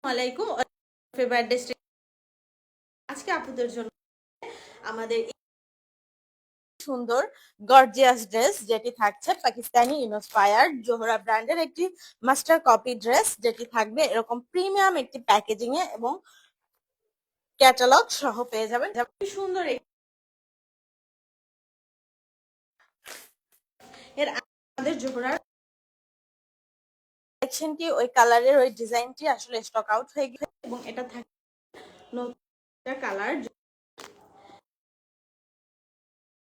আলাইকুম favourite destination আজকে আপনাদের জন্য আমাদের সুন্দর গর্জিয়াস ড্রেস যেটি থাকছে পাকিস্তানি ইন্সপায়ার্ড জোহরা ব্র্যান্ডের একটি মাস্টার কপি ড্রেস যেটি থাকবে এরকম প্রিমিয়াম একটি প্যাকেজিং এ এবং ক্যাটালগ সহ পেয়ে যাবেন সুন্দর এর আমাদের জোহরার কালেকশনটি ওই কালারের ওই ডিজাইনটি আসলে স্টক আউট হয়ে গেছে এবং এটা থাকে নতুন কালার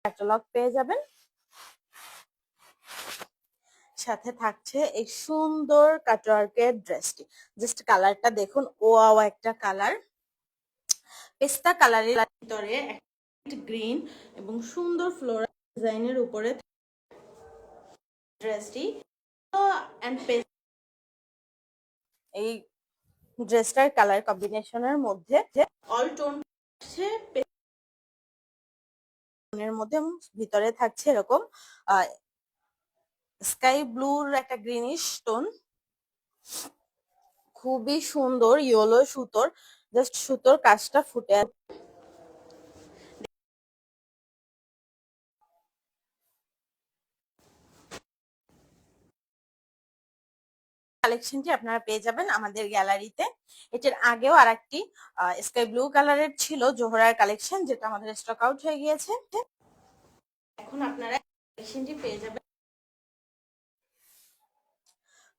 ক্যাটালগ পেয়ে যাবেন সাথে থাকছে এই সুন্দর কাটওয়ার্কের ড্রেসটি জাস্ট কালারটা দেখুন ওয়াও একটা কালার পেস্তা কালারের ভিতরে গ্রিন এবং সুন্দর ফ্লোরাল ডিজাইনের উপরে ড্রেসটি এন্ড এই ড্রেসটার কালার কম্বিনেশনের মধ্যে অল টোন এর মধ্যে ভিতরে থাকছে এরকম স্কাই ব্লুর একটা গ্রিনিশ টোন খুবই সুন্দর ইয়েলো সুতোর জাস্ট সুতোর কাজটা ফুটে কালেকশনটি আপনারা পেয়ে যাবেন আমাদের গ্যালারিতে এটার আগেও আরেকটি স্কাই ব্লু কালারের ছিল জোহরার কালেকশন যেটা আমাদের স্টক আউট হয়ে গিয়েছে এখন আপনারা কালেকশনটি পেয়ে যাবেন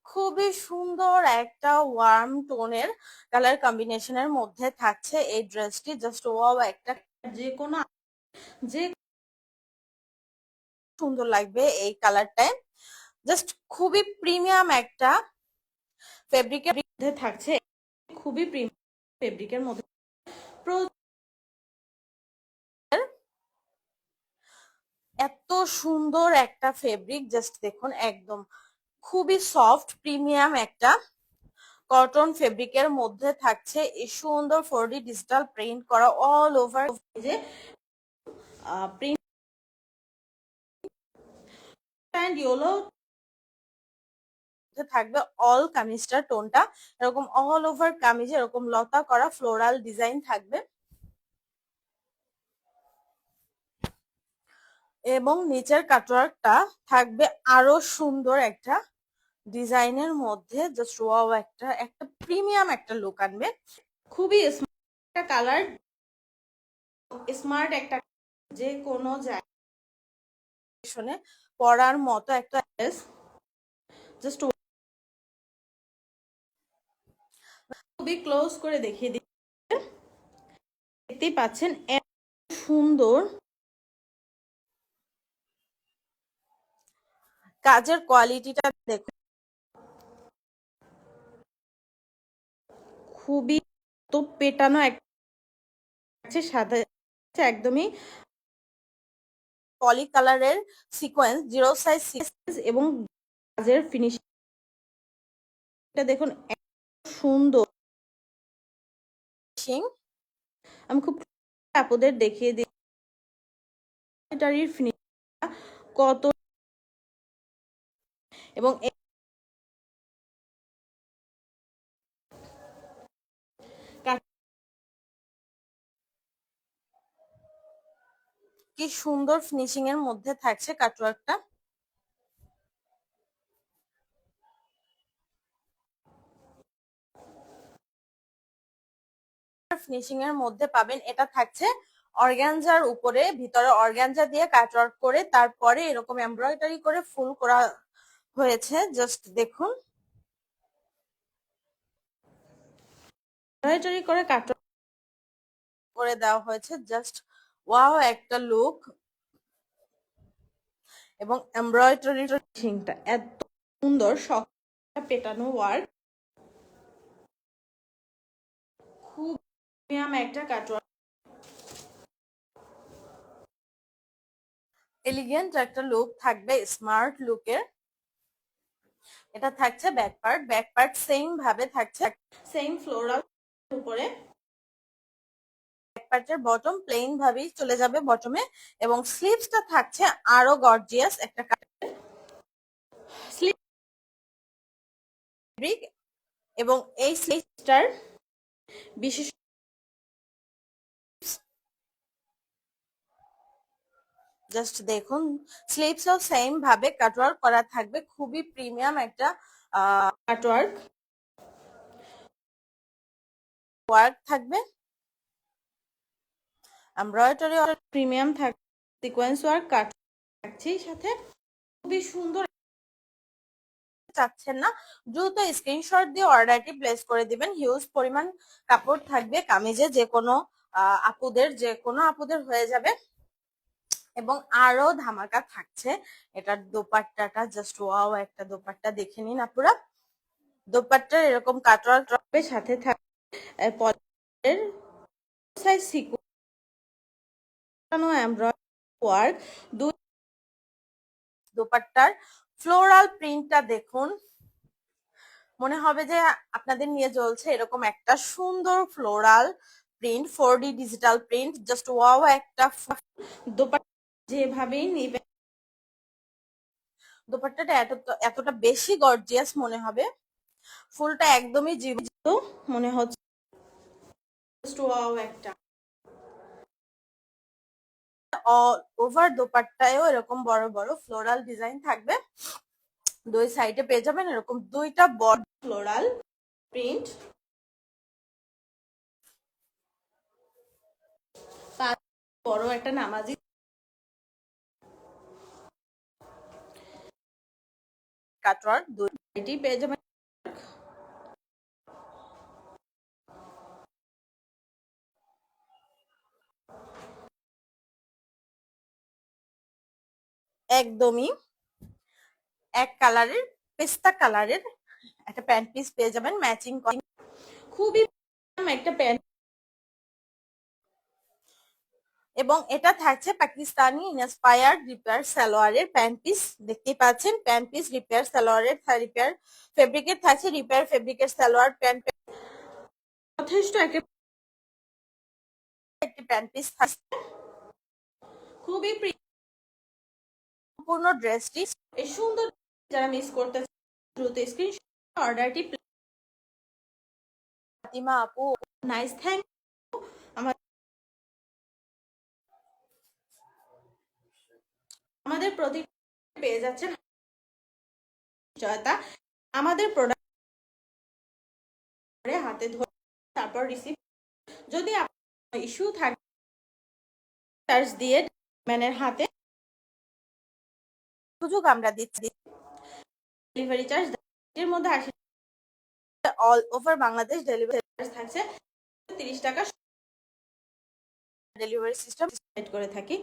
খুবই সুন্দর একটা ওয়ার্ম টোনের কালার কম্বিনেশনের মধ্যে থাকছে এই ড্রেসটি জাস্ট ওয়াও একটা যে কোনো যে সুন্দর লাগবে এই কালারটায় জাস্ট খুবই প্রিমিয়াম একটা ফেব্রিকের মধ্যে থাকছে খুবই প্রিমিয়াম ফেব্রিকের মধ্যে এত সুন্দর একটা ফেব্রিক জাস্ট দেখুন একদম খুবই সফট প্রিমিয়াম একটা কটন ফেব্রিকের মধ্যে থাকছে এই সুন্দর 4D ডিজিটাল প্রিন্ট করা অল ওভার যে প্রিন্ট অ্যান্ড ইয়েলো থাকবে অল কামিজটার টোনটা এরকম অল ওভার কামিজে এরকম লতা করা ফ্লোরাল ডিজাইন থাকবে এবং নিচের কাটওয়ার্কটা থাকবে আরো সুন্দর একটা ডিজাইনের মধ্যে জাস্ট ওয়াও একটা একটা প্রিমিয়াম একটা লুক আনবে খুবই স্মার্ট কালার স্মার্ট একটা যে কোনো জায়গায় পরার মতো একটা ড্রেস জাস্ট খুবই ক্লোজ করে দেখিয়ে দিই দেখতেই পাচ্ছেন এত সুন্দর কাজের কোয়ালিটিটা দেখুন খুবই তো পেটানো একটা সাদা একদমই পলি কালারের সিকোয়েন্স জিরো সাইজ এবং কাজের ফিনিশিংটা দেখুন সুন্দর আমি খুব আপুদের দেখিয়ে দিই এটার ফিনিশিংটা কত এবং কি সুন্দর ফিনিশিং এর মধ্যে থাকছে কাটওয়ার্কটা ফিনিশিং এর মধ্যে পাবেন এটা থাকছে অর্গানজার উপরে ভিতরে অর্গানজা দিয়ে কাটওয়ার্ক করে তারপরে এরকম এমব্রয়ডারি করে ফুল করা হয়েছে জাস্ট দেখুন এমব্রয়ডারি করে কাটওয়ার্ক করে দেওয়া হয়েছে জাস্ট ওয়াও একটা লুক এবং এমব্রয়ডারি ফিনিশিংটা এত সুন্দর শক্ত পেটানো ওয়ার্ক খুব প্রিমিয়াম একটা কাটওয়ার্ক এলিগেন্ট একটা লুক থাকবে স্মার্ট লুকের এটা থাকছে ব্যাক পার্ট সেম ভাবে থাকছে সেম ফ্লোরাল উপরে ব্যাক পার্টের বটম প্লেন ভাবেই চলে যাবে বটমে এবং স্লিভসটা থাকছে আরো গর্জিয়াস একটা স্লিভ এবং এই স্লিপসটার বিশেষ জাস্ট দেখুন, স্লিপসও সেম ভাবে কাটওয়ার্ক করা থাকবে, খুবই প্রিমিয়াম একটা কাটওয়ার্ক ওয়ার্ক থাকবে, এমব্রয়ডারি প্রিমিয়াম থাকবে, সিকোয়েন্স ওয়ার্ক কাট থাকছে সাথে, খুবই সুন্দর। চাচ্ছেন না, দ্রুত স্ক্রিনশট দিয়ে অর্ডারটি প্লেস করে দিবেন। হিউজ পরিমাণ কাপড় থাকবে কামিজে, যে কোনো আপুদের হয়ে যাবে। এবং আরো ধামাকা থাকছে, এটার দোপাট্টাটা জাস্ট ওয়াও, একটা দোপাট্টা দেখে নিন আপুরা। দোপাট্টার এরকম কাটওয়ার্ক ড্রপের সাথে থাকবে পলের সাইজ সিকোয়েন্স এমব্রয়ডারি ওয়ার্ক। দুই দোপাট্টার ফ্লোরাল প্রিন্টটা দেখুন, মনে হবে যে আপনাদের নিয়ে জ্বলছে এরকম একটা সুন্দর floral print, 4D digital print, just wow একটা দোপাট্টা যেভাবেই নিবে, দোপাট্টাটা এতটা বেশি গর্জিয়াস মনে হবে, ফুলটা একদমই জীবিত মনে হচ্ছে, জাস্ট ওয়াও একটা। অল ওভার দোপাট্টায়ও এরকম বড় বড় ফ্লোরাল ডিজাইন থাকবে, দুই সাইডে পেয়ে যাবেন এরকম দুইটা বড় ফ্লোরাল প্রিন্ট। বড় একটা নামাজি কাটওয়ার্ক, দুইটি পেয়ে যাবেন। একদমই এক কালারের, পেস্তা কালারের একটা প্যান্ট পিস পেয়ে যাবেন ম্যাচিং, খুবই একটা প্যান্ট। এবং এটা থাকছে পাকিস্তানি ইন্সপায়ার্ড রিপেয়ার সালোয়ারের প্যান্ট পিস, দেখতেই পাচ্ছেন প্যান্ট পিস রিপেয়ার সালোয়ারের, রিপেয়ার ফেব্রিকের থাকছে, রিপেয়ার ফেব্রিকের সালোয়ার প্যান্ট, যথেষ্ট একটি প্যান্ট পিস থাকছে, খুবই সম্পূর্ণ ড্রেসটি এই সুন্দর। যারা মিস করতে দ্রুত স্ক্রিনশট অর্ডারটি। ফাতিমা আপু নাইস, থ্যাংক আমাদের প্রতি পেয়ে যাচ্ছেন জয়তা, আমাদের প্রোডাক্ট হাতে ধরে তারপর রিসিভ, যদি আপনার ইস্যু থাকে চার্জ দিয়ে ম্যানের হাতে সুযোগ আমরা দিচ্ছি, ডেলিভারি চার্জ এর মধ্যে 80, all over Bangladesh delivery charge থাকছে 30 টাকা, ডেলিভারি সিস্টেম সেট করে থাকি।